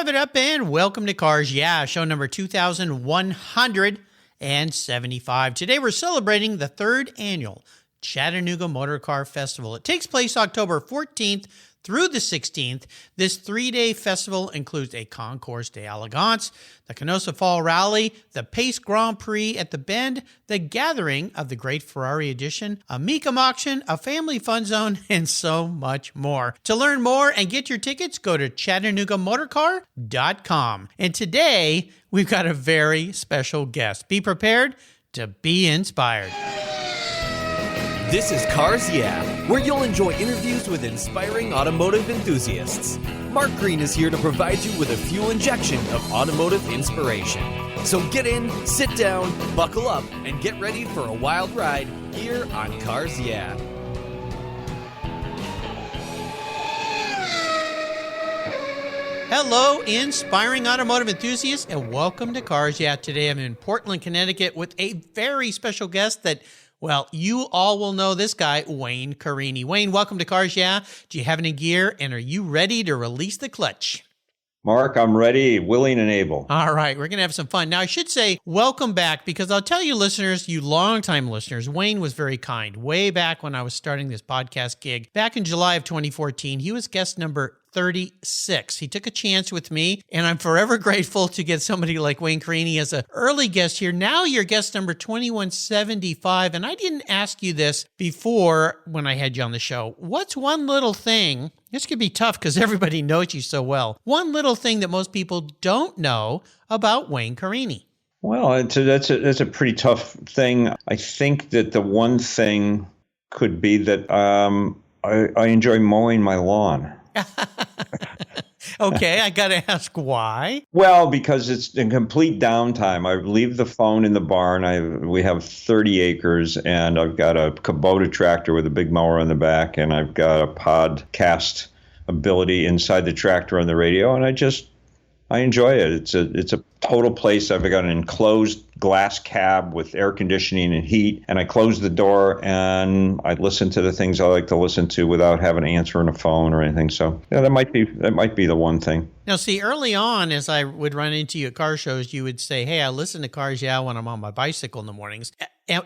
Rev it up and welcome to Cars Yeah, show number 2175. Today we're celebrating the third annual Chattanooga Motorcar Festival. It takes place October 14th through the 16th. This three-day festival includes a concours d'elegance, the Canosa Fall Rally, the Pace Grand Prix at the Bend, the gathering of the Great Ferrari Edition, a Mecum Auction, a family fun zone, and so much more. To learn more and get your tickets, go to ChattanoogaMotorcar.com. And today, we've got a very special guest. Be prepared to be inspired. This is Cars Yeah, where you'll enjoy interviews with inspiring automotive enthusiasts. Mark Green is here to provide you with a fuel injection of automotive inspiration. So get in, sit down, buckle up, and get ready for a wild ride here on Cars Yeah. Hello, inspiring automotive enthusiasts, and welcome to Cars Yeah. Today I'm in Portland, Connecticut with a very special guest that, well, you all will know this guy, Wayne Carini. Wayne, welcome to Cars Yeah. Do you have any gear, and are you ready to release the clutch? Mark, I'm ready, willing, and able. All right, we're going to have some fun. Now, I should say welcome back, because I'll tell you listeners, you longtime listeners, Wayne was very kind. Way back when I was starting this podcast gig, back in July of 2014, he was guest number 36. He took a chance with me, and I'm forever grateful to get somebody like Wayne Carini as an early guest here. Now you're guest number 2175, and I didn't ask you this before when I had you on the show. What's one little thing, this could be tough because everybody knows you so well, one little thing that most people don't know about Wayne Carini? Well, that's a pretty tough thing. I think that the one thing could be that I enjoy mowing my lawn. Okay, I got to ask why. Well, because it's in complete downtime. I leave the phone in the barn. We have 30 acres, and I've got a Kubota tractor with a big mower on the back, and I've got a podcast ability inside the tractor on the radio, and I enjoy it. It's a total place. I've got an enclosed glass cab with air conditioning and heat, and I close the door and I listen to the things I like to listen to without having to answer on a phone or anything. So yeah, that might be the one thing. Now, see, early on, as I would run into you at car shows, you would say, "Hey, I listen to Cars Yeah when I'm on my bicycle in the mornings."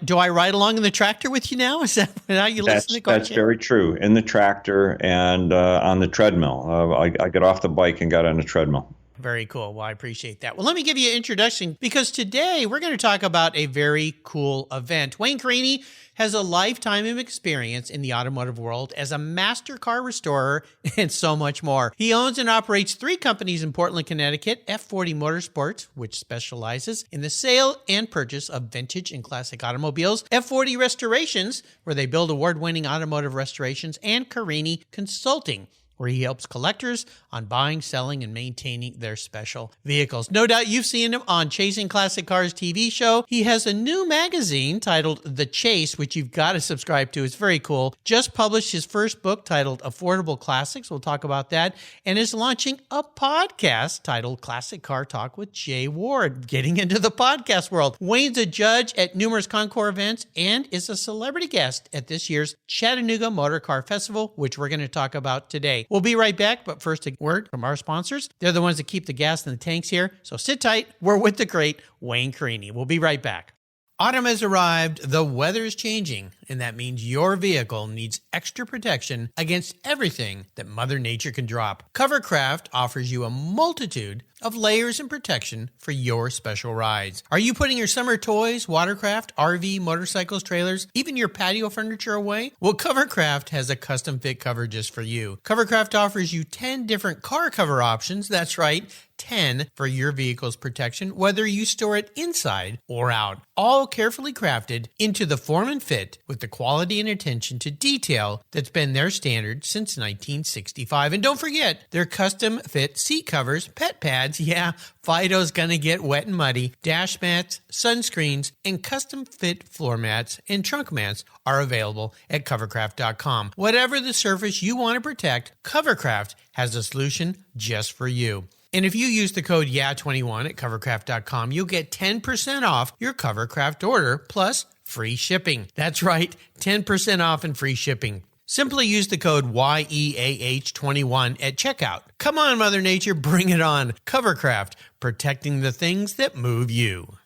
Do I ride along in the tractor with you now? Is that how you listen to Cars That's Yeah? very true. In the tractor and on the treadmill. I got off the bike and got on the treadmill. Very cool. Well, I appreciate that. Well, let me give you an introduction, because today we're going to talk about a very cool event. Wayne Carini has a lifetime of experience in the automotive world as a master car restorer and so much more. He owns and operates 3 companies in Portland, Connecticut: F40 Motorsports, which specializes in the sale and purchase of vintage and classic automobiles; F40 Restorations, where they build award-winning automotive restorations; and Carini Consulting, where he helps collectors on buying, selling, and maintaining their special vehicles. No doubt you've seen him on Chasing Classic Cars TV show. He has a new magazine titled The Chase, which you've got to subscribe to. It's very cool. Just published his first book titled Affordable Classics. We'll talk about that. And is launching a podcast titled Classic Car Talk with Jay Ward. Getting into the podcast world. Wayne's a judge at numerous concours events and is a celebrity guest at this year's Chattanooga Motorcar Festival, which we're going to talk about today. We'll be right back, but first a word from our sponsors. They're the ones that keep the gas in the tanks here, so sit tight. We're with the great Wayne Carini. We'll be right back. Autumn has arrived, the weather is changing, and that means your vehicle needs extra protection against everything that Mother Nature can drop. Covercraft offers you a multitude of layers and protection for your special rides. Are you putting your summer toys, watercraft, RV, motorcycles, trailers, even your patio furniture away? Well, Covercraft has a custom fit cover just for you. Covercraft offers you 10 different car cover options. That's right, 10 for your vehicle's protection, whether you store it inside or out. All carefully crafted into the form and fit with the quality and attention to detail that's been their standard since 1965. And don't forget their custom fit seat covers, pet pads, yeah, Fido's gonna get wet and muddy, dash mats, sunscreens, and custom fit floor mats and trunk mats are available at covercraft.com. Whatever the surface you want to protect, Covercraft has a solution just for you. And if you use the code YEAH21 at covercraft.com, you'll get 10% off your Covercraft order plus free shipping. That's right, 10% off and free shipping. Simply use the code YEAH21 at checkout. Come on, Mother Nature, bring it on. Covercraft, protecting the things that move you.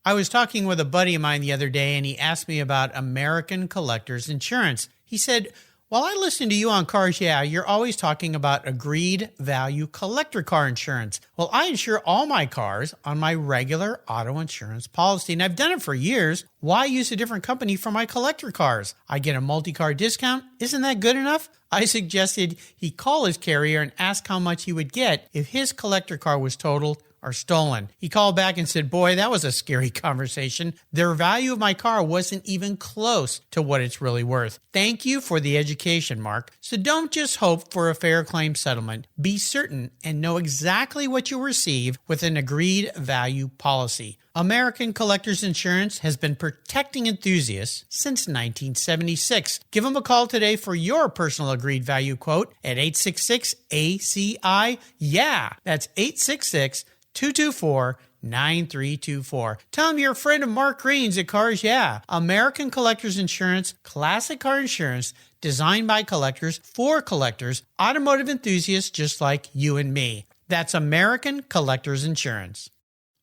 I was talking with a buddy of mine the other day, and he asked me about American Collectors Insurance. He said, "While I listen to you on Cars Yeah, you're always talking about agreed value collector car insurance." Well, I insure all my cars on my regular auto insurance policy, and I've done it for years. Why use a different company for my collector cars? I get a multi-car discount. Isn't that good enough? I suggested he call his carrier and ask how much he would get if his collector car was totaled or stolen. He called back and said, "Boy, that was a scary conversation. The value of my car wasn't even close to what it's really worth." Thank you for the education, Mark. So don't just hope for a fair claim settlement. Be certain and know exactly what you'll receive with an agreed value policy. American Collectors Insurance has been protecting enthusiasts since 1976. Give them a call today for your personal agreed value quote at 866-ACI-YEAH. That's 866-224-9324. Tell them you're a friend of Mark Green's at Cars Yeah. American Collectors Insurance, classic car insurance, designed by collectors for collectors, automotive enthusiasts just like you and me. That's American Collectors Insurance.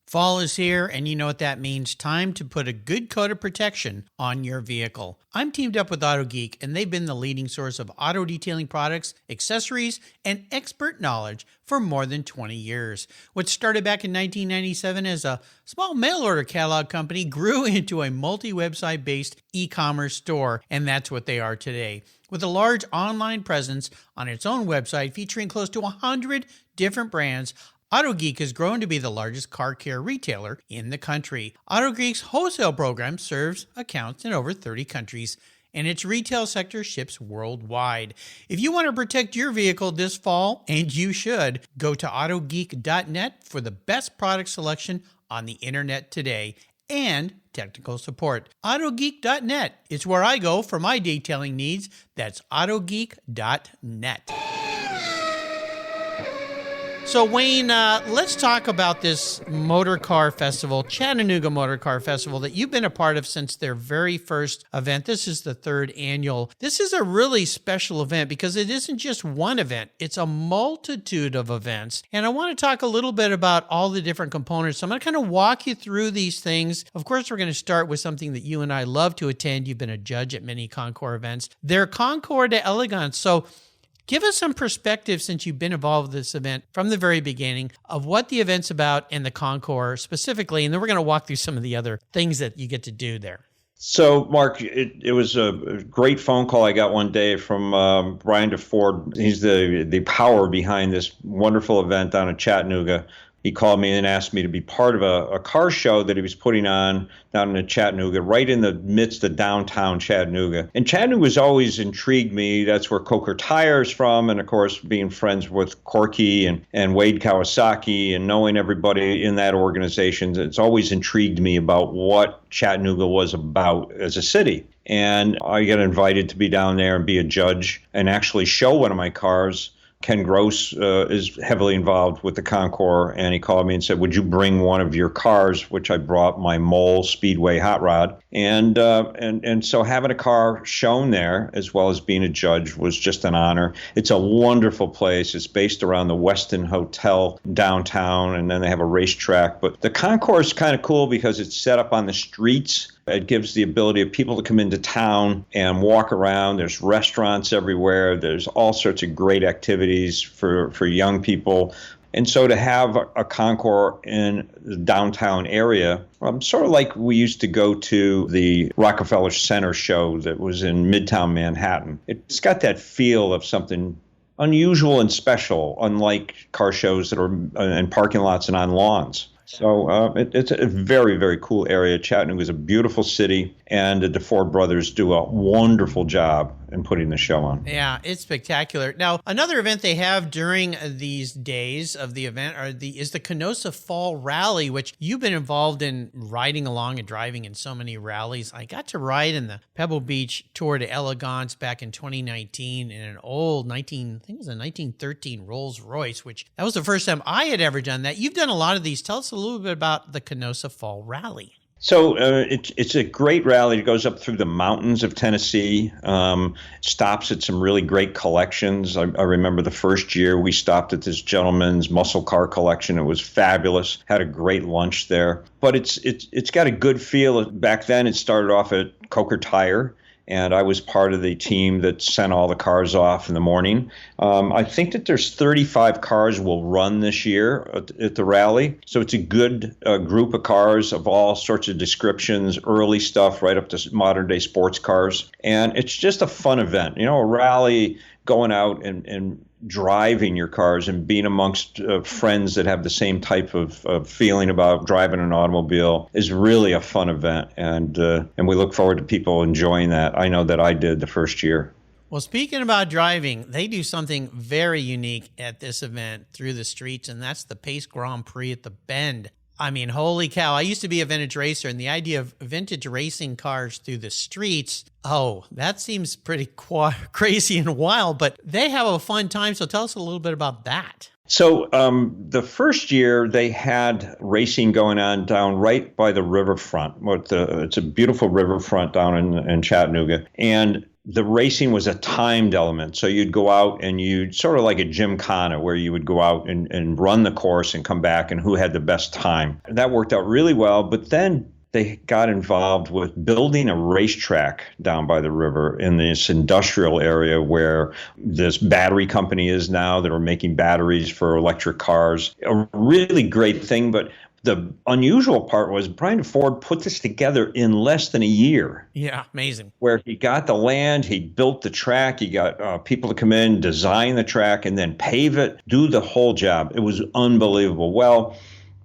Fall is here, and you know what that means. Time to put a good coat of protection on your vehicle. I'm teamed up with AutoGeek, and they've been the leading source of auto detailing products, accessories, and expert knowledge for more than 20 years. What started back in 1997 as a small mail-order catalog company grew into a multi-website-based e-commerce store, and that's what they are today. With a large online presence on its own website featuring close to 100 different brands, AutoGeek has grown to be the largest car care retailer in the country. AutoGeek's wholesale program serves accounts in over 30 countries, and its retail sector ships worldwide. If you want to protect your vehicle this fall, and you should, go to autogeek.net for the best product selection on the internet today and technical support. Autogeek.net is where I go for my detailing needs. That's autogeek.net. So, Wayne, let's talk about this motor car festival, Chattanooga Motorcar Festival, that you've been a part of since their very first event. This is the third annual. This is a really special event because it isn't just one event. It's a multitude of events. And I want to talk a little bit about all the different components. So I'm going to kind of walk you through these things. Of course, we're going to start with something that you and I love to attend. You've been a judge at many concours events. They're Concours d'Elegance. So give us some perspective, since you've been involved with this event from the very beginning, of what the event's about and the concours specifically, and then we're going to walk through some of the other things that you get to do there. So, Mark, it was a great phone call I got one day from Brian DeFord. He's the power behind this wonderful event down in Chattanooga. He called me and asked me to be part of a car show that he was putting on down in Chattanooga, right in the midst of downtown Chattanooga. And Chattanooga's always intrigued me. That's where Coker Tire is from. And of course, being friends with Corky and Wade Kawasaki and knowing everybody in that organization, it's always intrigued me about what Chattanooga was about as a city. And I got invited to be down there and be a judge and actually show one of my cars. Ken Gross is heavily involved with the concours, and he called me and said, "Would you bring one of your cars?" Which I brought my Mole Speedway hot rod, and so having a car shown there as well as being a judge was just an honor. It's a wonderful place. It's based around the Westin Hotel downtown, and then they have a racetrack. But the concours is kind of cool because it's set up on the streets. It gives the ability of people to come into town and walk around. There's restaurants everywhere. There's all sorts of great activities for young people. And so to have a concours in the downtown area, sort of like we used to go to the Rockefeller Center show that was in Midtown Manhattan. It's got that feel of something unusual and special, unlike car shows that are in parking lots and on lawns. So it's a very, very cool area. Chattanooga is a beautiful city, and the DeFord brothers do a wonderful job in putting the show on. Yeah, it's spectacular. Now, another event they have during these days of the event is the Kenosha Fall Rally, which you've been involved in riding along and driving in so many rallies. I got to ride in the Pebble Beach Tour de Elegance back in 2019 in an old 1913 Rolls Royce, which that was the first time I had ever done that. You've done a lot of these. Tell us a little bit about the Kenosha Fall Rally. So it's a great rally. It goes up through the mountains of Tennessee, stops at some really great collections. I remember the first year we stopped at this gentleman's muscle car collection. It was fabulous. Had a great lunch there. But it's got a good feel. Back then, it started off at Coker Tire. And I was part of the team that sent all the cars off in the morning. I think that there's 35 cars will run this year at the rally. So it's a good group of cars of all sorts of descriptions, early stuff right up to modern day sports cars. And it's just a fun event. A rally going out and driving your cars and being amongst friends that have the same type of feeling about driving an automobile is really a fun event. And we look forward to people enjoying that. I know that I did the first year. Well, speaking about driving, they do something very unique at this event through the streets, and that's the Pace Grand Prix at the Bend. I mean, holy cow. I used to be a vintage racer, and the idea of vintage racing cars through the streets, that seems pretty crazy and wild, but they have a fun time. So tell us a little bit about that. So the first year they had racing going on down right by the riverfront. It's a beautiful riverfront down in Chattanooga. And the racing was a timed element. So you'd go out and you'd sort of like a gymkhana where you would go out and run the course and come back and who had the best time. And that worked out really well. But then they got involved with building a racetrack down by the river in this industrial area where this battery company is now that are making batteries for electric cars. A really great thing, but the unusual part was Brian Ford put this together in less than a year. Yeah, amazing. Where he got the land, he built the track, he got people to come in, design the track, and then pave it, do the whole job. It was unbelievable. Well,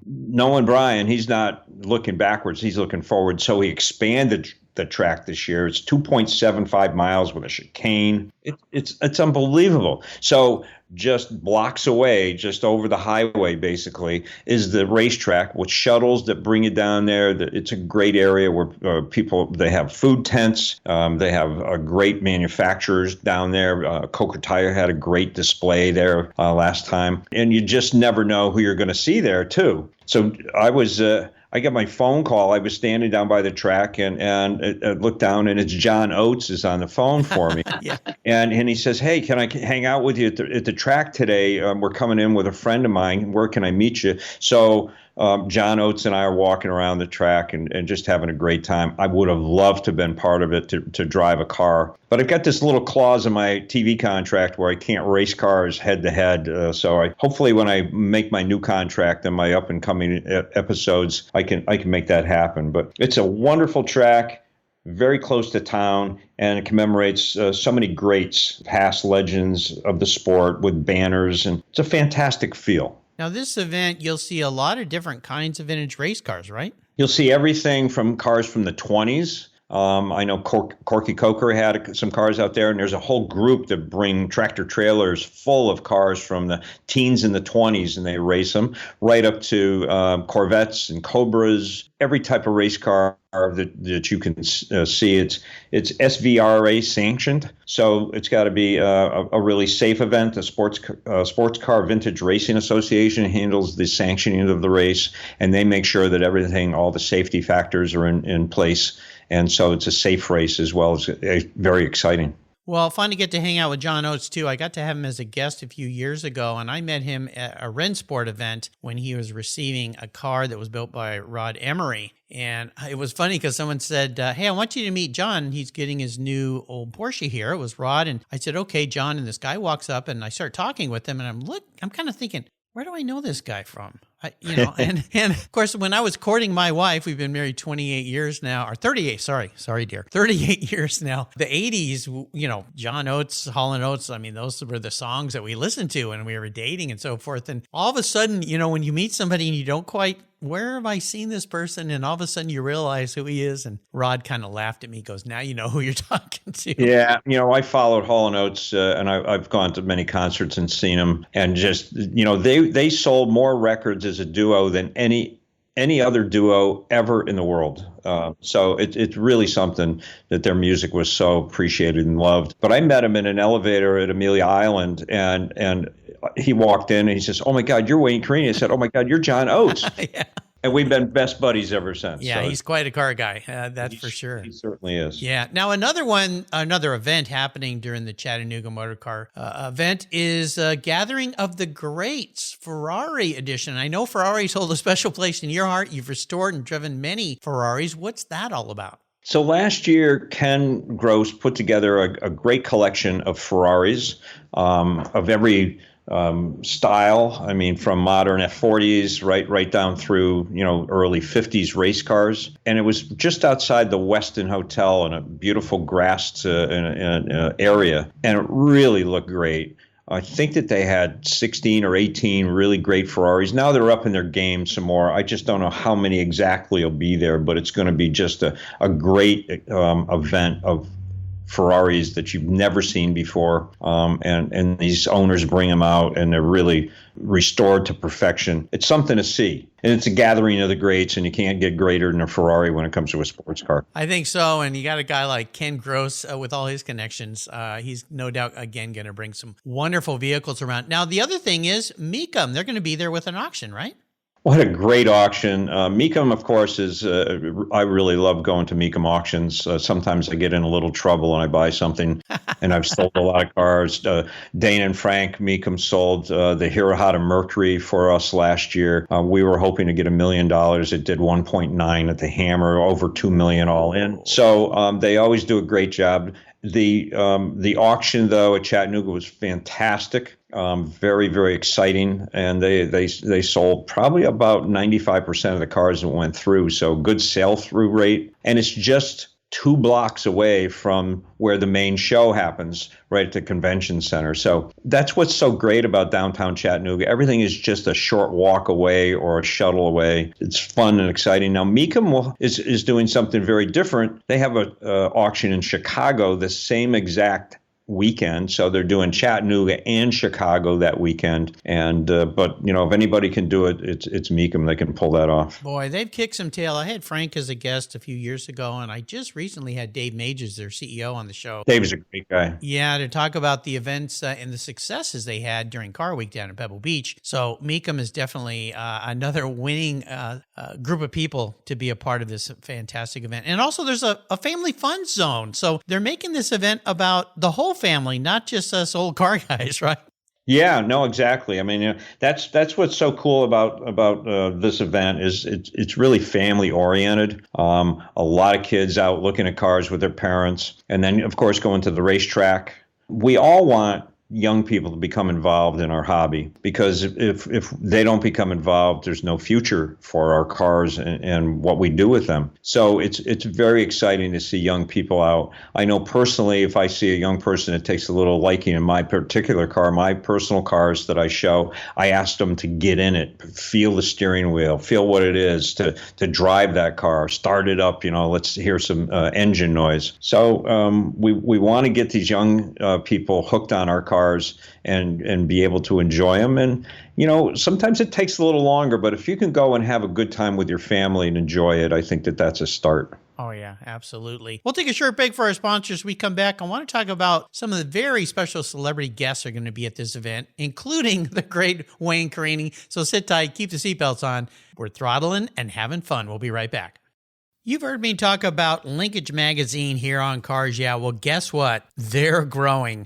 knowing Brian, he's not looking backwards, he's looking forward. So he expanded the track this year. It's 2.75 miles with a chicane. It's unbelievable. So just blocks away, just over the highway, basically, is the racetrack with shuttles that bring you down there. It's a great area where they have food tents. They have great manufacturers down there. Coker Tire had a great display there last time. And you just never know who you're going to see there, too. So I got my phone call. I was standing down by the track and I looked down and it's John Oates is on the phone for me. Yeah. And he says, "Hey, can I hang out with you at the track today? We're coming in with a friend of mine. Where can I meet you?" So John Oates and I are walking around the track and just having a great time. I would have loved to have been part of it to drive a car. But I've got this little clause in my TV contract where I can't race cars head to head. So hopefully when I make my new contract and my up and coming episodes, I can make that happen. But it's a wonderful track, very close to town, and it commemorates so many greats, past legends of the sport with banners, and it's a fantastic feel. Now, this event, you'll see a lot of different kinds of vintage race cars, right? You'll see everything from cars from the 20s. I know Corky Coker had some cars out there, and there's a whole group that bring tractor trailers full of cars from the teens and the 20s, and they race them, right up to Corvettes and Cobras, every type of race car that you can see. It's SVRA sanctioned, so it's got to be a really safe event. The Sports Car Vintage Racing Association handles the sanctioning of the race, and they make sure that everything, all the safety factors are in place. And so it's a safe race as well as very exciting. Well, fun to get to hang out with John Oates, too. I got to have him as a guest a few years ago, and I met him at a Rennsport event when he was receiving a car that was built by Rod Emery. And it was funny because someone said, "Hey, I want you to meet John. He's getting his new old Porsche here." It was Rod. And I said, "Okay, John." And this guy walks up, and I start talking with him, and I'm kind of thinking, where do I know this guy from? And of course, when I was courting my wife, we've been married 28 years now, or 38, sorry, dear, 38 years now. The 80s, John Oates, Hall & Oates, I mean, those were the songs that we listened to when we were dating and so forth. And all of a sudden, when you meet somebody and you don't quite, where have I seen this person? And all of a sudden you realize who he is. And Rod kind of laughed at me, goes, "Now you know who you're talking to." Yeah, I followed Hall & Oates, and I've gone to many concerts and seen them. And just, they sold more records as a duo than any other duo ever in the world. So it's really something that their music was so appreciated and loved. But I met him in an elevator at Amelia Island, and he walked in and he says, "Oh my God, you're Wayne Carini." I said, "Oh my God, you're John Oates." Yeah. And we've been best buddies ever since. Yeah, so he's quite a car guy. That's for sure. He certainly is. Yeah. Now, another event happening during the Chattanooga Motorcar event is Gathering of the Greats, Ferrari Edition. I know Ferrari's hold a special place in your heart. You've restored and driven many Ferraris. What's that all about? So last year, Ken Gross put together a great collection of Ferraris of every style. I mean, from modern F40s right down through, early 50s race cars. And it was just outside the Westin Hotel in a beautiful grassed area. And it really looked great. I think that they had 16 or 18 really great Ferraris. Now they're up in their game some more. I just don't know how many exactly will be there, but it's going to be just a great event of Ferraris that you've never seen before, and these owners bring them out, and they're really restored to perfection. It's something to see, and it's a gathering of the greats, and you can't get greater than a Ferrari when it comes to a sports car. I think so, and you got a guy like Ken Gross with all his connections. He's no doubt, again, going to bring some wonderful vehicles around. Now, the other thing is Mecum. They're going to be there with an auction, right? What a great auction. Mecum, of course, is, I really love going to Mecum auctions. Sometimes I get in a little trouble when I buy something, and I've sold a lot of cars. Dane and Frank Mecum sold the Hirohata Mercury for us last year. We were hoping to get $1 million. It did 1.9 at the Hammer, over 2 million all in. So they always do a great job. The auction, though, at Chattanooga was fantastic. Very, very exciting. And they sold probably about 95% of the cars that went through. So good sell-through rate. And it's just 2 blocks away from where the main show happens, right at the convention center. So that's what's so great about downtown Chattanooga. Everything is just a short walk away or a shuttle away. It's fun and exciting. Now, Mecum is doing something very different. They have an auction in Chicago the same exact weekend. So they're doing Chattanooga and Chicago that weekend. And but if anybody can do it, it's Mecum. They can pull that off. Boy, they've kicked some tail. I had Frank as a guest a few years ago, and I just recently had Dave Mages, their CEO, on the show. Dave is a great guy. Yeah, to talk about the events and the successes they had during Car Week down at Pebble Beach. So Mecum is definitely another winning group of people to be a part of this fantastic event. And also there's a family fun zone. So they're making this event about the whole family, not just us old car guys, right? Yeah, no, exactly. I mean, that's what's so cool about this event is it's really family oriented. A lot of kids out looking at cars with their parents, and then of course going to the racetrack. We all want young people to become involved in our hobby, because if they don't become involved, there's no future for our cars and what we do with them. So it's very exciting to see young people out. I know personally, if I see a young person that takes a little liking in my particular car, my personal cars that I show, I ask them to get in it, feel the steering wheel, feel what it is to drive that car, start it up, let's hear some engine noise. So we want to get these young people hooked on our cars and be able to enjoy them. And, sometimes it takes a little longer, but if you can go and have a good time with your family and enjoy it, I think that's a start. Oh, yeah, absolutely. We'll take a short break for our sponsors. We come back. I want to talk about some of the very special celebrity guests are going to be at this event, including the great Wayne Carini. So sit tight, keep the seatbelts on. We're throttling and having fun. We'll be right back. You've heard me talk about Linkage Magazine here on Cars Yeah. Well, guess what? They're growing.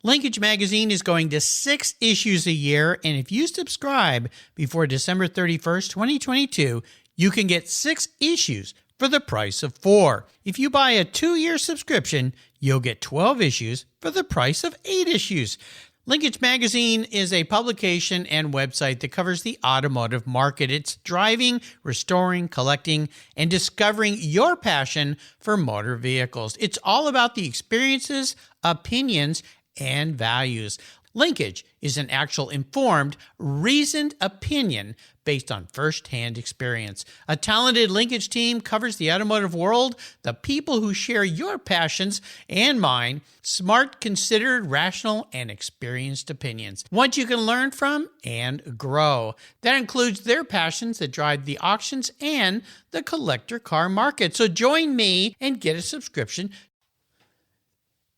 Linkage Magazine is going to 6 issues a year, and if you subscribe before December 31st, 2022, you can get 6 issues for the price of 4. If you buy a 2-year subscription, you'll get 12 issues for the price of 8 issues. Linkage Magazine is a publication and website that covers the automotive market. It's driving, restoring, collecting, and discovering your passion for motor vehicles. It's all about the experiences, opinions, and values. Linkage is an actual informed, reasoned opinion based on first-hand experience. A talented Linkage team covers the automotive world, the people who share your passions and mine, smart, considered, rational, and experienced opinions. Ones you can learn from and grow. That includes their passions that drive the auctions and the collector car market. So join me and get a subscription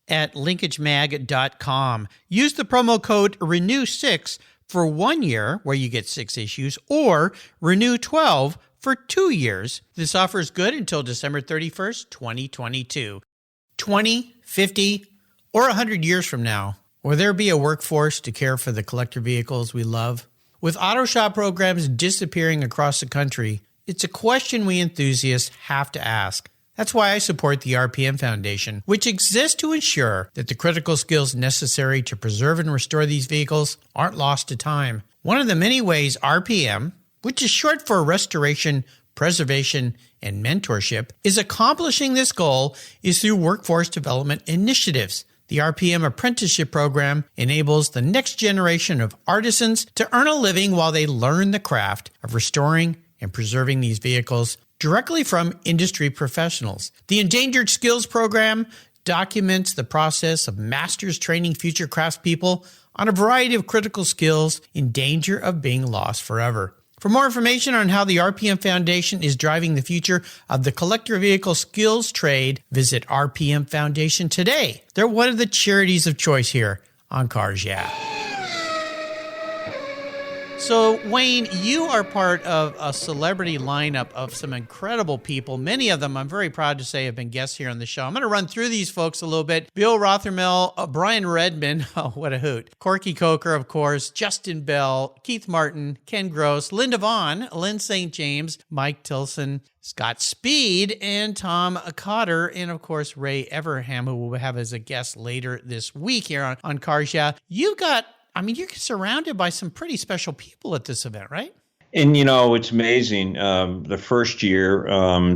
at linkagemag.com. Use the promo code RENEW6 for 1 year, where you get 6 issues, or RENEW12 for 2 years. This offer is good until December 31st, 2022. 20, 50, or 100 years from now, will there be a workforce to care for the collector vehicles we love? With auto shop programs disappearing across the country, it's a question we enthusiasts have to ask. That's why I support the RPM Foundation, which exists to ensure that the critical skills necessary to preserve and restore these vehicles aren't lost to time. One of the many ways RPM, which is short for Restoration, Preservation, and Mentorship, is accomplishing this goal is through workforce development initiatives. The RPM apprenticeship program enables the next generation of artisans to earn a living while they learn the craft of restoring and preserving these vehicles directly from industry professionals. The Endangered Skills Program documents the process of masters training future craftspeople on a variety of critical skills in danger of being lost forever. For more information on how the RPM Foundation is driving the future of the collector vehicle skills trade, visit RPM Foundation today. They're one of the charities of choice here on Cars Yeah! So, Wayne, you are part of a celebrity lineup of some incredible people. Many of them, I'm very proud to say, have been guests here on the show. I'm going to run through these folks a little bit. Bill Rothermel, Brian Redman, oh, what a hoot. Corky Coker, of course, Justin Bell, Keith Martin, Ken Gross, Linda Vaughn, Lynn St. James, Mike Tilson, Scott Speed, and Tom Cotter, and of course, Ray Everham, who we'll have as a guest later this week here on Cars Yeah! You're surrounded by some pretty special people at this event, right? And, it's amazing. The first year,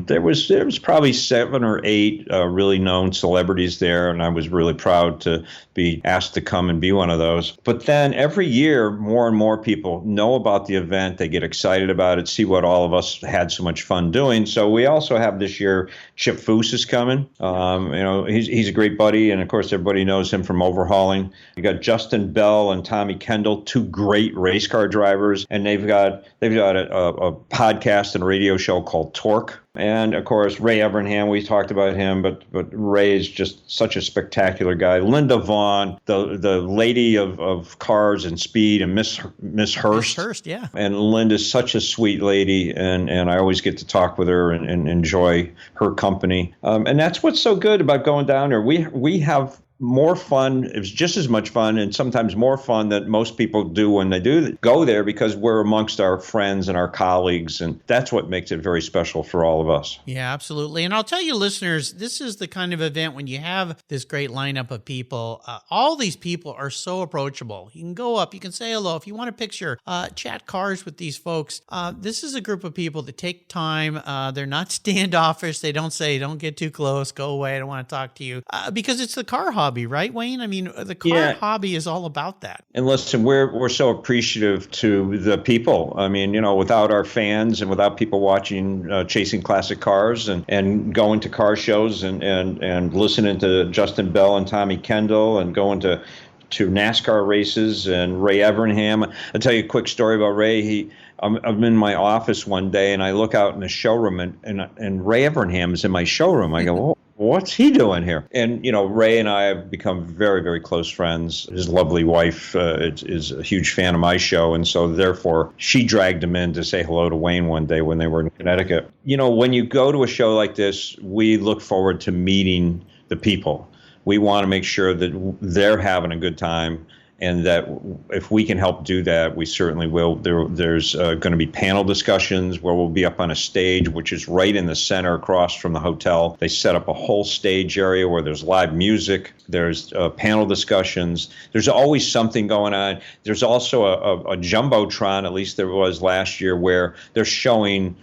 there was probably 7 or 8 really known celebrities there, and I was really proud to be asked to come and be one of those. But then every year, more and more people know about the event. They get excited about it, see what all of us had so much fun doing. So we also have this year, Chip Foose is coming. He's a great buddy, and of course, everybody knows him from overhauling. You got Justin Bell and Tommy Kendall, 2 great race car drivers, and they've got a podcast and radio show called Torque. And, of course, Ray Evernham, we talked about him, but Ray is just such a spectacular guy. Linda Vaughn, the lady of cars and speed, and Miss Hurst. Miss Hurst, yeah. And Linda's such a sweet lady, and I always get to talk with her and enjoy her company. And that's what's so good about going down there. We have more fun. It was just as much fun and sometimes more fun than most people do when they do go there, because we're amongst our friends and our colleagues, and that's what makes it very special for all of us. Yeah, absolutely. And I'll tell you, listeners, this is the kind of event when you have this great lineup of people. All these people are so approachable. You can go up, you can say hello. If you want a picture, chat cars with these folks. This is a group of people that take time. They're not standoffish. They don't say, don't get too close, go away, I don't want to talk to you. Because it's the car hobby, right, Wayne? I mean, the car hobby is all about that. And listen, we're so appreciative to the people. I mean, without our fans and without people watching Chasing Classic Cars and going to car shows and listening to Justin Bell and Tommy Kendall and going to NASCAR races and Ray Evernham. I'll tell you a quick story about Ray. I'm in my office one day and I look out in the showroom and Ray Evernham is in my showroom. I go, oh, what's he doing here? And, Ray and I have become very, very close friends. His lovely wife is a huge fan of my show. And so therefore she dragged him in to say hello to Wayne one day when they were in Connecticut. When you go to a show like this, we look forward to meeting the people. We want to make sure that they're having a good time, and that if we can help do that, we certainly will. There's going to be panel discussions where we'll be up on a stage, which is right in the center across from the hotel. They set up a whole stage area where there's live music. There's panel discussions. There's always something going on. There's also a Jumbotron, at least there was last year, where they're showing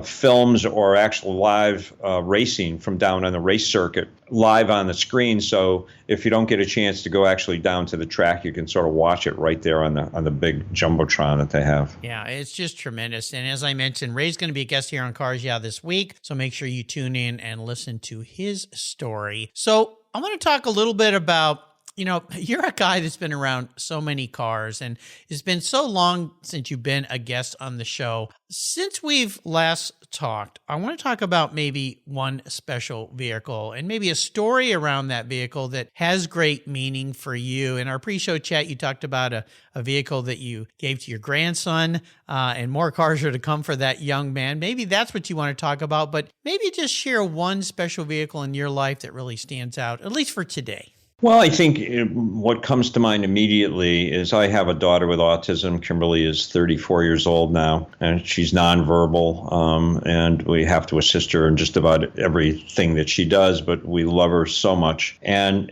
films or actual live racing from down on the race circuit live on the screen. So if you don't get a chance to go actually down to the track, you can sort of watch it right there on the big Jumbotron that they have. Yeah, it's just tremendous. And as I mentioned, Ray's going to be a guest here on Cars Yeah! This week. So make sure you tune in and listen to his story. So I want to talk a little bit about You know, you're a guy that's been around so many cars, and it's been so long since you've been a guest on the show. Since we've last talked, I want to talk about maybe one special vehicle and maybe a story around that vehicle that has great meaning for you. In our pre-show chat, you talked about a vehicle that you gave to your grandson, and more cars are to come for that young man. Maybe that's what you want to talk about, but maybe just share one special vehicle in your life that really stands out, at least for today. Well, I think what comes to mind immediately is I have a daughter with autism. Kimberly is 34 years old now, and she's nonverbal, and we have to assist her in just about everything that she does, but we love her so much. And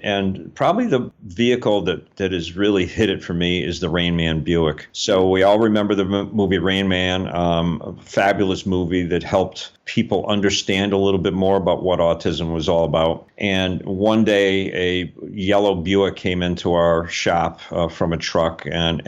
probably the vehicle that has really hit it for me is the Rain Man Buick. So we all remember the movie Rain Man, a fabulous movie that helped people understand a little bit more about what autism was all about. And one day, a yellow Buick came into our shop from a truck, and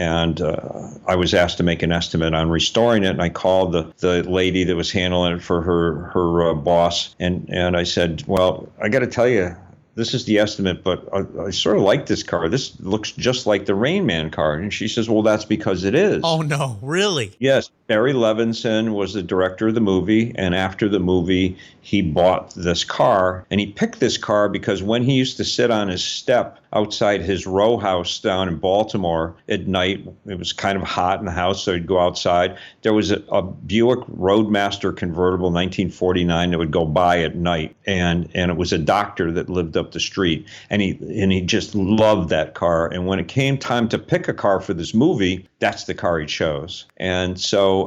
I was asked to make an estimate on restoring it. And I called the lady that was handling it for her boss, and I said, well, I got to tell you, this is the estimate, but I sort of like this car. This looks just like the Rain Man car. And she says, well, that's because it is. Oh, no, really? Yes. Barry Levinson was the director of the movie, and after the movie, he bought this car, and he picked this car because when he used to sit on his step outside his row house down in Baltimore at night, it was kind of hot in the house, so he'd go outside. There was a Buick Roadmaster convertible, 1949, that would go by at night, and it was a doctor that lived up the street, and he just loved that car. And when it came time to pick a car for this movie, that's the car he chose. And so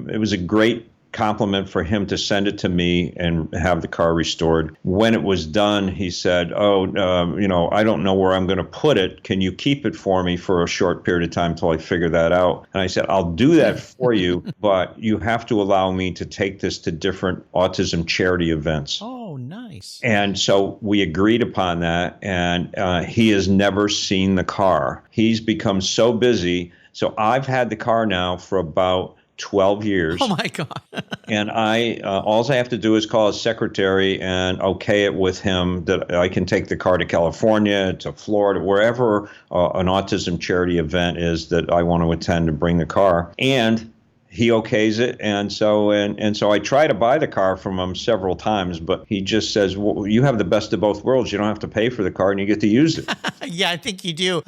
it was a great compliment for him to send it to me and have the car restored. When it was done, he said, I don't know where I'm going to put it. Can you keep it for me for a short period of time until I figure that out? And I said, I'll do that for you, but you have to allow me to take this to different autism charity events. Oh, nice. And so we agreed upon that, and he has never seen the car. He's become so busy. So I've had the car now for about 12 years. Oh, my God. And all I have to do is call his secretary and okay it with him that I can take the car to California, to Florida, wherever an autism charity event is that I want to attend and bring the car. And he okays it, and so I try to buy the car from him several times, but he just says, well, you have the best of both worlds. You don't have to pay for the car, and you get to use it. Yeah, I think you do.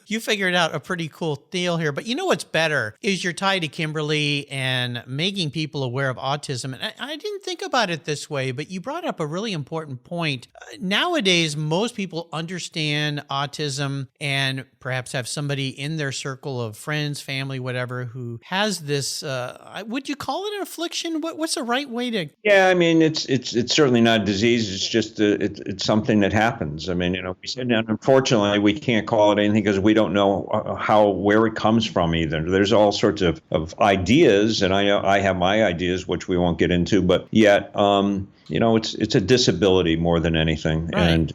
You figured out a pretty cool deal here. But you know what's better is your tie to Kimberly and making people aware of autism. And I didn't think about it this way, but you brought up a really important point. Nowadays, most people understand autism and perhaps have somebody in their circle of friends, family, whatever, who has this. Would you call it an affliction? What's the right way to? Yeah, I mean, it's certainly not a disease. It's just it's something that happens. I mean, we said, unfortunately, we can't call it anything because we don't know where it comes from either. There's all sorts of ideas, and I have my ideas, which we won't get into, but yet, it's a disability more than anything, right.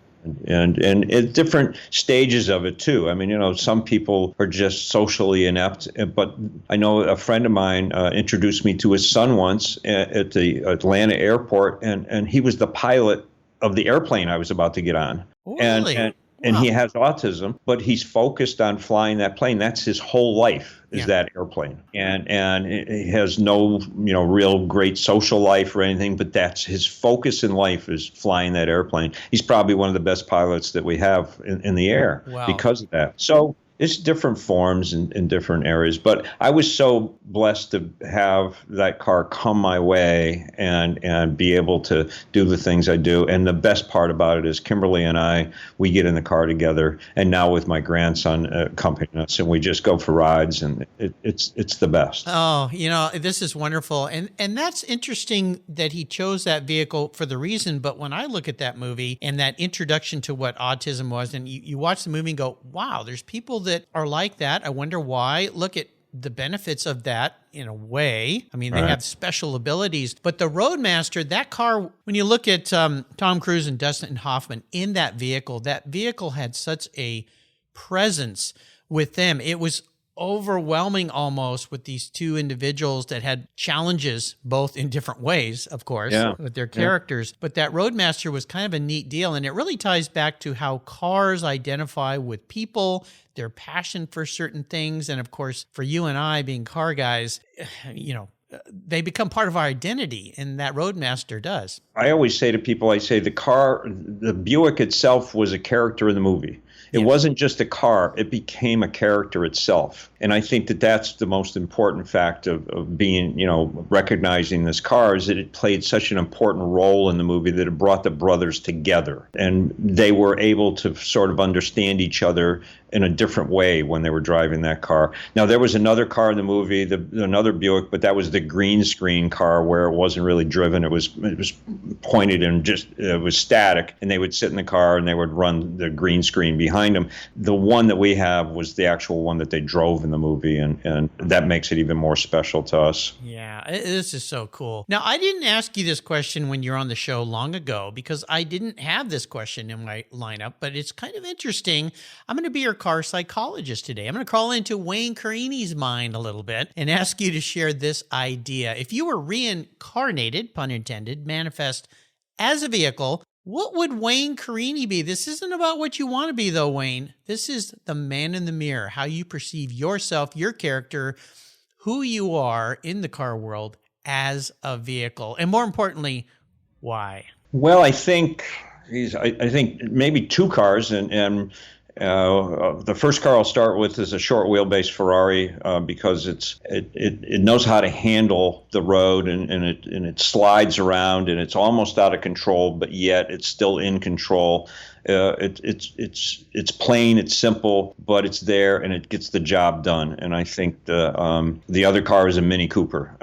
And at different stages of it too. I mean, some people are just socially inept, but I know a friend of mine introduced me to his son once at the Atlanta airport, and he was the pilot of the airplane I was about to get on. Really? And wow. he has autism, but he's focused on flying that plane. That's his whole life is that airplane. And he has no, real great social life or anything, but that's his focus in life is flying that airplane. He's probably one of the best pilots that we have in the air because of that. So it's different forms in different areas. But I was so blessed to have that car come my way and be able to do the things I do. And the best part about it is Kimberly and we get in the car together. And now with my grandson accompanying us, and we just go for rides, and it's the best. Oh, this is wonderful. And that's interesting that he chose that vehicle for the reason. But when I look at that movie and that introduction to what autism was, and you watch the movie and go, wow, there's people that are like that. I wonder why. Look at the benefits of that in a way. I mean, they have special abilities. But the Roadmaster, that car, when you look at Tom Cruise and Dustin Hoffman in that vehicle had such a presence with them. It was overwhelming almost with these two individuals that had challenges both in different ways, of course, with their characters. But that Roadmaster was kind of a neat deal. And it really ties back to how cars identify with people, their passion for certain things. And of course, for you and I being car guys, they become part of our identity, and that Roadmaster does. I always say to people, the Buick itself was a character in the movie. It wasn't just a car, it became a character itself. And I think that that's the most important fact of being, recognizing this car is that it played such an important role in the movie that it brought the brothers together. And they were able to sort of understand each other in a different way when they were driving that car. Now, there was another car in the movie, another Buick, but that was the green screen car where it wasn't really driven. It was pointed and it was static, and they would sit in the car and they would run the green screen behind them. The one that we have was the actual one that they drove in the movie, and that makes it even more special to us. Yeah, this is so cool. Now, I didn't ask you this question when you're on the show long ago because I didn't have this question in my lineup, but it's kind of interesting. I'm going to be your car psychologist today. I'm going to crawl into Wayne Carini's mind a little bit and ask you to share this idea. If you were reincarnated, pun intended, manifest as a vehicle, what would Wayne Carini be? This isn't about what you want to be, though, Wayne. This is the man in the mirror, how you perceive yourself, your character, who you are in the car world as a vehicle. And more importantly, why? Well, I think maybe two cars, and the first car I'll start with is a short wheelbase Ferrari because it knows how to handle the road and it slides around and it's almost out of control, but yet it's still in control. It's plain, it's simple, but it's there and it gets the job done. And I think the other car is a Mini Cooper,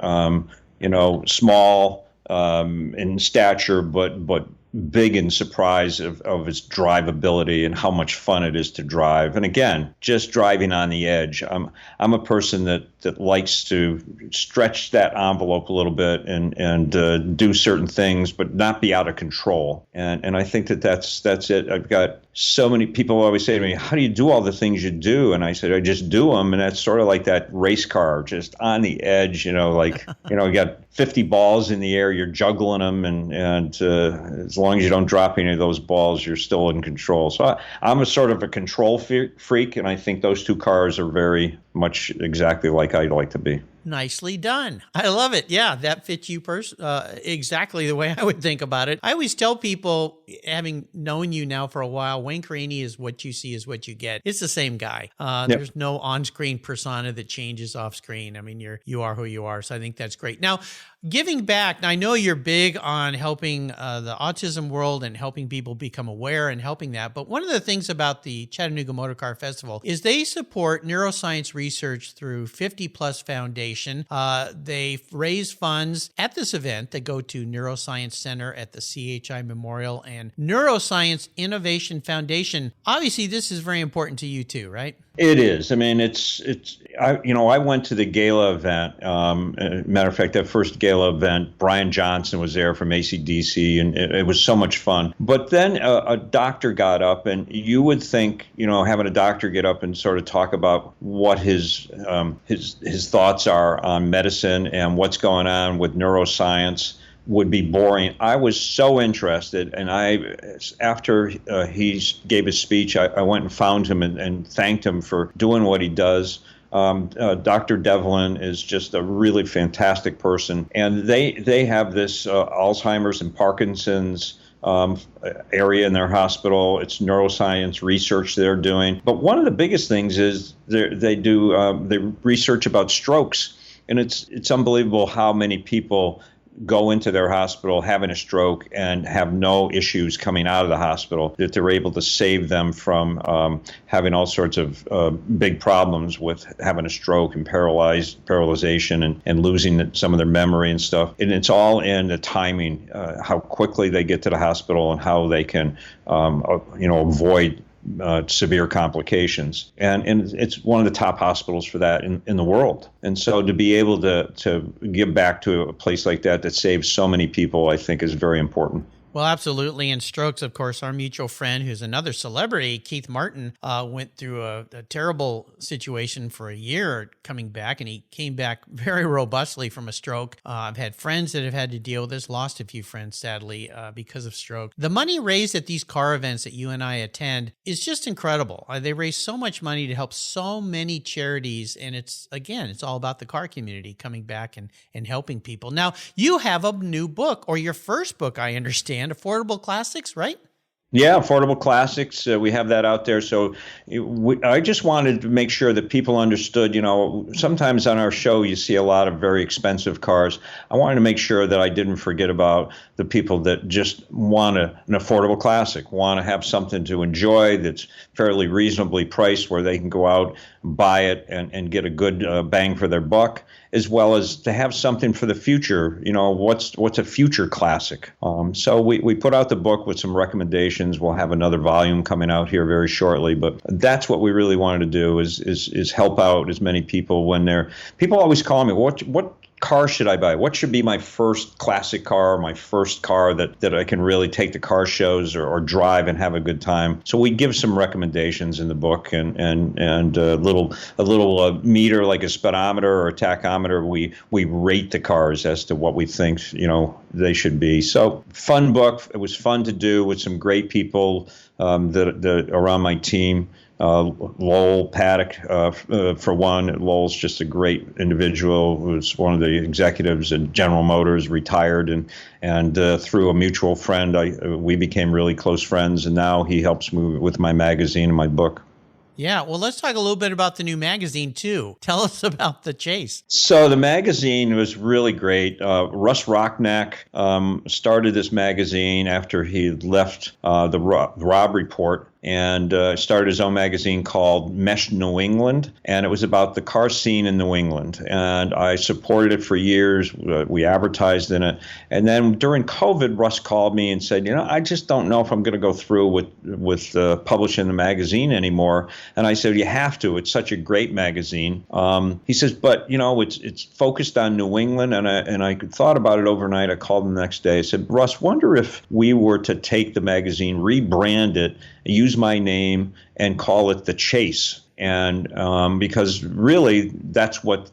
small in stature, but big in surprise of its drivability and how much fun it is to drive. And again, just driving on the edge. I'm a person that likes to stretch that envelope a little bit and do certain things, but not be out of control. And I think that's it. I've got so many people always say to me, how do you do all the things you do? And I said, I just do them. And that's sort of like that race car, just on the edge, you got 50 balls in the air, you're juggling them. And as long as you don't drop any of those balls, you're still in control. So I'm a sort of a control freak. And I think those two cars are very much exactly like I'd like to be. Nicely done. I love it. Yeah, that fits you exactly the way I would think about it. I always tell people, having known you now for a while, Wayne Carini is what you see is what you get. It's the same guy. There's no on-screen persona that changes off-screen. I mean, you are who you are. So I think that's great. Now, giving back, I know you're big on helping the autism world and helping people become aware and helping that. But one of the things about the Chattanooga Motorcar Festival is they support neuroscience research through 50 Plus Foundation. They raise funds at this event that go to Neuroscience Center at the CHI Memorial and Neuroscience Innovation Foundation. Obviously, this is very important to you too, right? It is. I mean, I went to the gala event. Matter of fact, that first gala event, Brian Johnson was there from AC/DC, and it was so much fun. But then a doctor got up, and you would think, having a doctor get up and sort of talk about what his thoughts are on medicine and what's going on with neuroscience would be boring. I was so interested, and after he gave his speech, I went and found him and thanked him for doing what he does. Dr. Devlin is just a really fantastic person, and they have this Alzheimer's and Parkinson's area in their hospital. It's neuroscience research they're doing. But one of the biggest things is they research about strokes, and it's unbelievable how many people go into their hospital having a stroke and have no issues coming out of the hospital, that they're able to save them from having all sorts of big problems with having a stroke and paralyzation and losing some of their memory and stuff. And it's all in the timing, how quickly they get to the hospital and how they can avoid severe complications. And it's one of the top hospitals for that in the world. And so to be able to give back to a place like that saves so many people, I think is very important. Well, absolutely. And Strokes, of course, our mutual friend, who's another celebrity, Keith Martin, went through a terrible situation for a year coming back, and he came back very robustly from a stroke. I've had friends that have had to deal with this, lost a few friends, sadly, because of stroke. The money raised at these car events that you and I attend is just incredible. They raise so much money to help so many charities, and it's all about the car community coming back and helping people. Now, you have a new book, or your first book, I understand, Affordable Classics, right? Yeah, Affordable Classics. We have that out there. So I just wanted to make sure that people understood, sometimes on our show you see a lot of very expensive cars. I wanted to make sure that I didn't forget about the people that just want an affordable classic, want to have something to enjoy that's fairly reasonably priced where they can go out, buy it, and get a good bang for their buck, as well as to have something for the future. What's a future classic? So we put out the book with some recommendations. We'll have another volume coming out here very shortly, but that's what we really wanted to do is help out as many people people always call me, what car should I buy? What should be my first classic car, my first car that I can really take to car shows or drive and have a good time? So we give some recommendations in the book and a little meter like a speedometer or a tachometer. We rate the cars as to what we think they should be. So fun book. It was fun to do with some great people that are on my team. Lowell Paddock, for one. Lowell's just a great individual who's one of the executives at General Motors, retired, and through a mutual friend, we became really close friends, and now he helps me with my magazine and my book. Yeah, well, let's talk a little bit about the new magazine, too. Tell us about the chase. So the magazine was really great. Russ Rocknack started this magazine after he left the Rob Report, and started his own magazine called Mesh New England, and it was about the car scene in New England. And I supported it for years. We advertised in it. And then during COVID, Russ called me and said, I just don't know if I'm going to go through with publishing the magazine anymore. And I said, you have to. It's such a great magazine. He says, but, it's focused on New England. And I thought about it overnight. I called him the next day. I said, Russ, wonder if we were to take the magazine, rebrand it, use my name, and call it The Chase. And because really that's what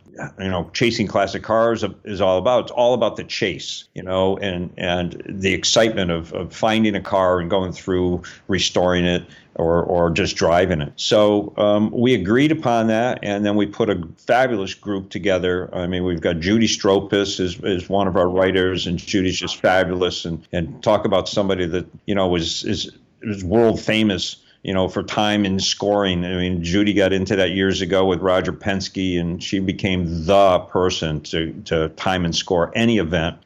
chasing classic cars is all about. It's all about the chase, and the excitement of finding a car and going through restoring it or just driving it. So we agreed upon that, and then we put a fabulous group together. I mean, we've got Judy Stropis is one of our writers, and Judy's just fabulous, and talk about somebody that is world famous, for time and scoring. I mean, Judy got into that years ago with Roger Penske, and she became the person to time and score any event.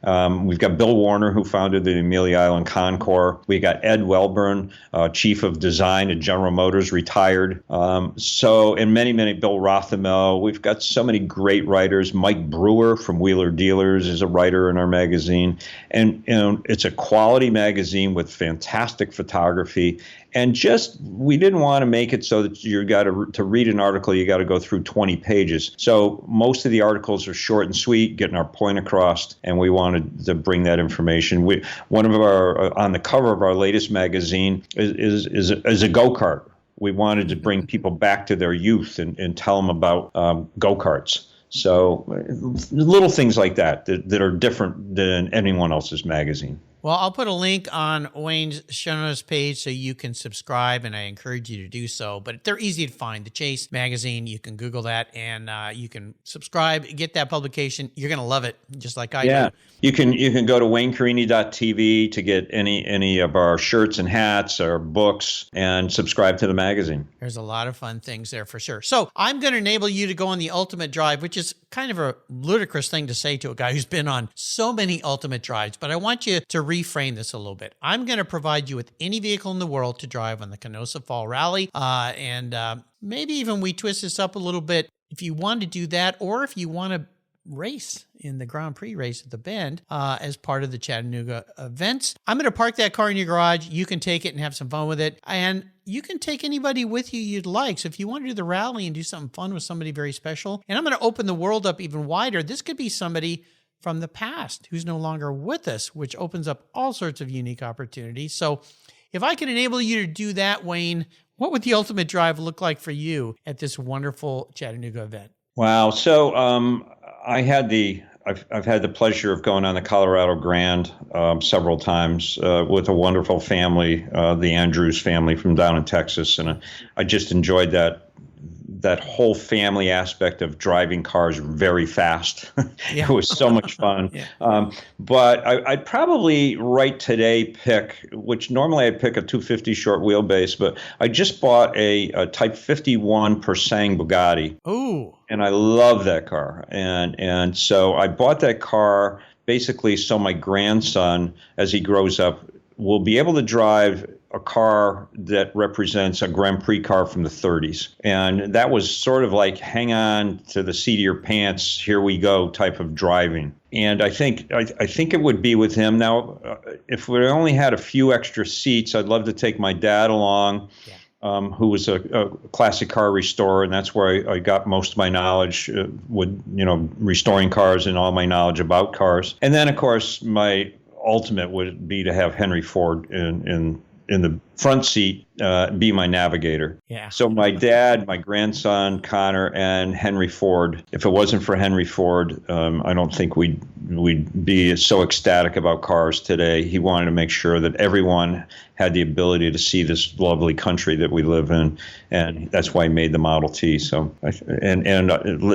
We've got Bill Warner, who founded the Amelia Island Concours. We got Ed Welburn, chief of design at General Motors, retired. And many, Bill Rothamel. We've got so many great writers. Mike Brewer from Wheeler Dealers is a writer in our magazine. And it's a quality magazine with fantastic photography. And we didn't want to make it so that you got to read an article, you got to go through 20 pages. So most of the articles are short and sweet, getting our point across, and we wanted to bring that information. One of our on the cover of our latest magazine is a go-kart. We wanted to bring people back to their youth and tell them about go-karts. So little things like that are different than anyone else's magazine. Well, I'll put a link on Wayne's show notes page so you can subscribe, and I encourage you to do so. But they're easy to find. The Chase magazine, you can Google that, and you can subscribe, get that publication. You're going to love it, just like I do. You can go to WayneCarini.tv to get any of our shirts and hats or books, and subscribe to the magazine. There's a lot of fun things there for sure. So I'm going to enable you to go on the ultimate drive, which is kind of a ludicrous thing to say to a guy who's been on so many ultimate drives. But I want you to reframe this a little bit. I'm going to provide you with any vehicle in the world to drive on the Canosa Fall Rally. And maybe even we twist this up a little bit if you want to do that, or if you want to race in the Grand Prix race at the Bend as part of the Chattanooga events. I'm going to park that car in your garage. You can take it and have some fun with it. And you can take anybody with you you'd like. So if you want to do the rally and do something fun with somebody very special, and I'm going to open the world up even wider, this could be somebody from the past who's no longer with us, which opens up all sorts of unique opportunities. So if I can enable you to do that, Wayne, what would the ultimate drive look like for you at this wonderful Chattanooga event? Wow. So I've had the pleasure of going on the Colorado Grand several times with a wonderful family, the Andrews family from down in Texas, and I just enjoyed that whole family aspect of driving cars very fast. Yeah. It was so much fun. Yeah. But I'd probably right today pick, which normally I'd pick a 250 short wheelbase, but I just bought a Type 51 Persang Bugatti. Ooh. And I love that car. And so I bought that car basically so my grandson, as he grows up, will be able to drive a car that represents a Grand Prix car from the 30s. And that was sort of like hang on to the seat of your pants, here we go type of driving. And I think it would be with him. Now, if we only had a few extra seats, I'd love to take my dad along. Yeah. Who was a classic car restorer, and that's where I got most of my knowledge with, restoring cars and all my knowledge about cars. And then, of course, my ultimate would be to have Henry Ford in the front seat be my navigator. Yeah. So my dad, my grandson, Connor, and Henry Ford. If it wasn't for Henry Ford, I don't think we'd be so ecstatic about cars today. He wanted to make sure that everyone had the ability to see this lovely country that we live in, and that's why he made the Model T. So,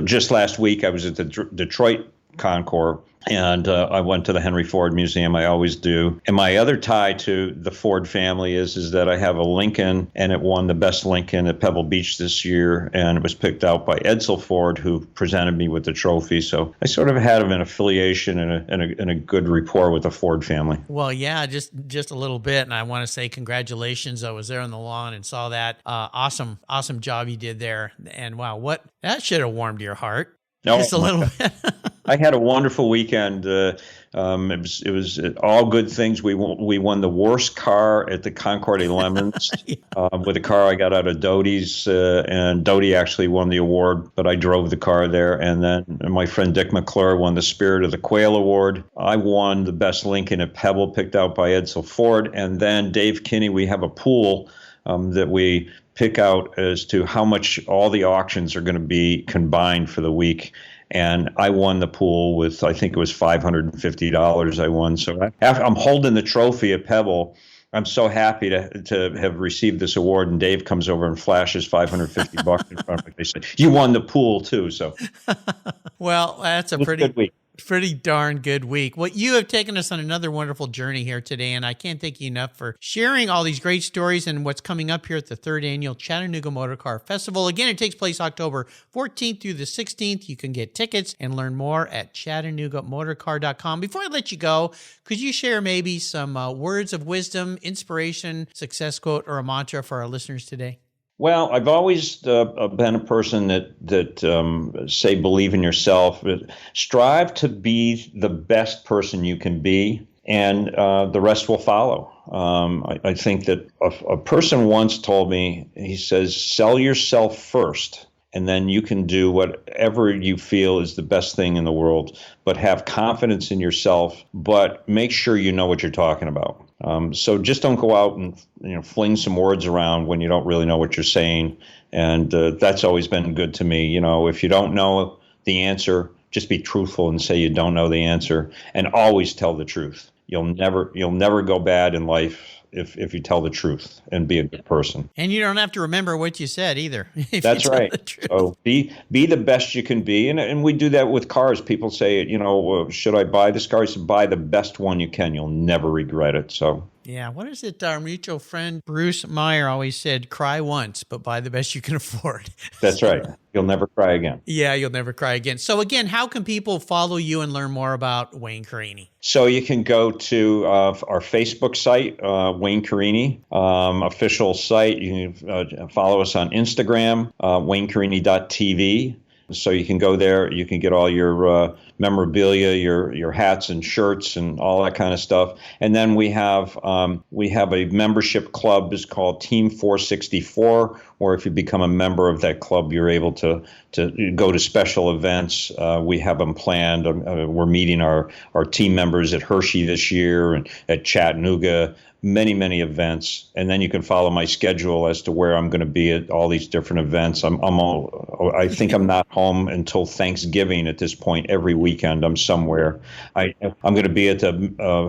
just last week I was at the Detroit concours. And I went to the Henry Ford Museum. I always do. And my other tie to the Ford family is that I have a Lincoln, and it won the best Lincoln at Pebble Beach this year. And it was picked out by Edsel Ford, who presented me with the trophy. So I sort of had an affiliation and a good rapport with the Ford family. Well, yeah, just a little bit. And I want to say congratulations. I was there on the lawn and saw that. Awesome job you did there. And wow, that should have warmed your heart. No, just a little bit. I had a wonderful weekend. It was all good things. We won the worst car at the Concours des Lemons with a car I got out of Doty's, and Doty actually won the award, but I drove the car there. And then my friend Dick McClure won the Spirit of the Quail Award. I won the best Lincoln at Pebble, picked out by Edsel Ford. And then Dave Kinney, we have a pool that we pick out as to how much all the auctions are going to be combined for the week. And I won the pool with, I think it was $550 I won. So I'm holding the trophy at Pebble. I'm so happy to have received this award. And Dave comes over and flashes $550 in front of me. They say, you won the pool too. So, well, that's a pretty good week. Pretty darn good week. Well, you have taken us on another wonderful journey here today, and I can't thank you enough for sharing all these great stories and what's coming up here at the 3rd Annual Chattanooga Motorcar Festival. Again, it takes place October 14th through the 16th. You can get tickets and learn more at ChattanoogaMotorcar.com. Before I let you go, could you share maybe some words of wisdom, inspiration, success quote, or a mantra for our listeners today? Well, I've always been a person that say believe in yourself. Strive to be the best person you can be, and the rest will follow. I think that a person once told me, he says, sell yourself first, and then you can do whatever you feel is the best thing in the world. But have confidence in yourself, but make sure you know what you're talking about. So just don't go out and fling some words around when you don't really know what you're saying. And that's always been good to me. If you don't know the answer, just be truthful and say you don't know the answer, and always tell the truth. You'll never go bad in life if you tell the truth and be a good person. And you don't have to remember what you said either. That's right. So be the best you can be. And we do that with cars. People say, should I buy this car? I said, buy the best one you can. You'll never regret it. So. Yeah. What is it? Our mutual friend Bruce Meyer always said, cry once, but buy the best you can afford. That's right. You'll never cry again. Yeah, you'll never cry again. So again, how can people follow you and learn more about Wayne Carini? So you can go to our Facebook site, Wayne Carini, official site. You can follow us on Instagram, WayneCarini.tv. So you can go there. You can get all your memorabilia, your hats and shirts and all that kind of stuff. And then we have a membership club. It's called Team 464, or if you become a member of that club, you're able to go to special events. We have them planned. We're meeting our team members at Hershey this year and at Chattanooga. Many events, and then you can follow my schedule as to where I'm going to be at all these different events. I think I'm not home until Thanksgiving at this point. Every weekend I'm somewhere. I'm going to be at the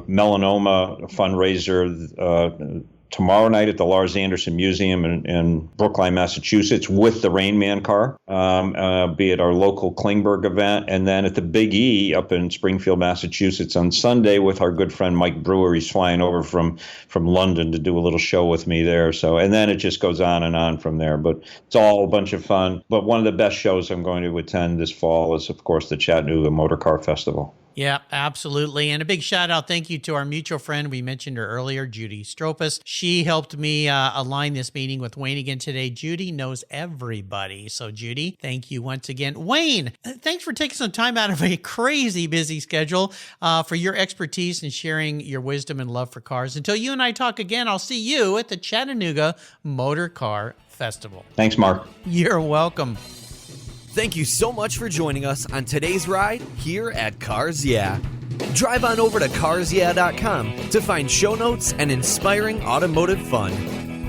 melanoma fundraiser tomorrow night at the Lars Anderson Museum in Brookline, Massachusetts, with the Rain Man car, be at our local Klingberg event, and then at the Big E up in Springfield, Massachusetts on Sunday with our good friend Mike Brewer. He's flying over from London to do a little show with me there. So, and then it just goes on and on from there. But it's all a bunch of fun. But one of the best shows I'm going to attend this fall is, of course, the Chattanooga Motorcar Festival. Yeah, absolutely. And a big shout out, thank you to our mutual friend. We mentioned her earlier, Judy Stropus. She helped me align this meeting with Wayne again today. Judy knows everybody. So Judy, thank you once again. Wayne, thanks for taking some time out of a crazy busy schedule for your expertise and sharing your wisdom and love for cars. Until you and I talk again, I'll see you at the Chattanooga Motor Car Festival. Thanks, Mark. You're welcome. Thank you so much for joining us on today's ride here at Cars Yeah. Drive on over to carsyeah.com to find show notes and inspiring automotive fun.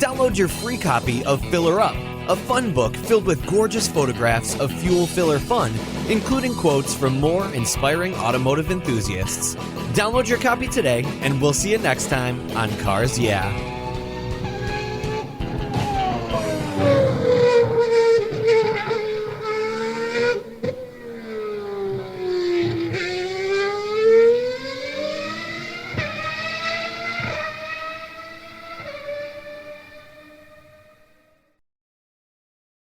Download your free copy of Filler Up, a fun book filled with gorgeous photographs of fuel filler fun, including quotes from more inspiring automotive enthusiasts. Download your copy today, and we'll see you next time on Cars Yeah.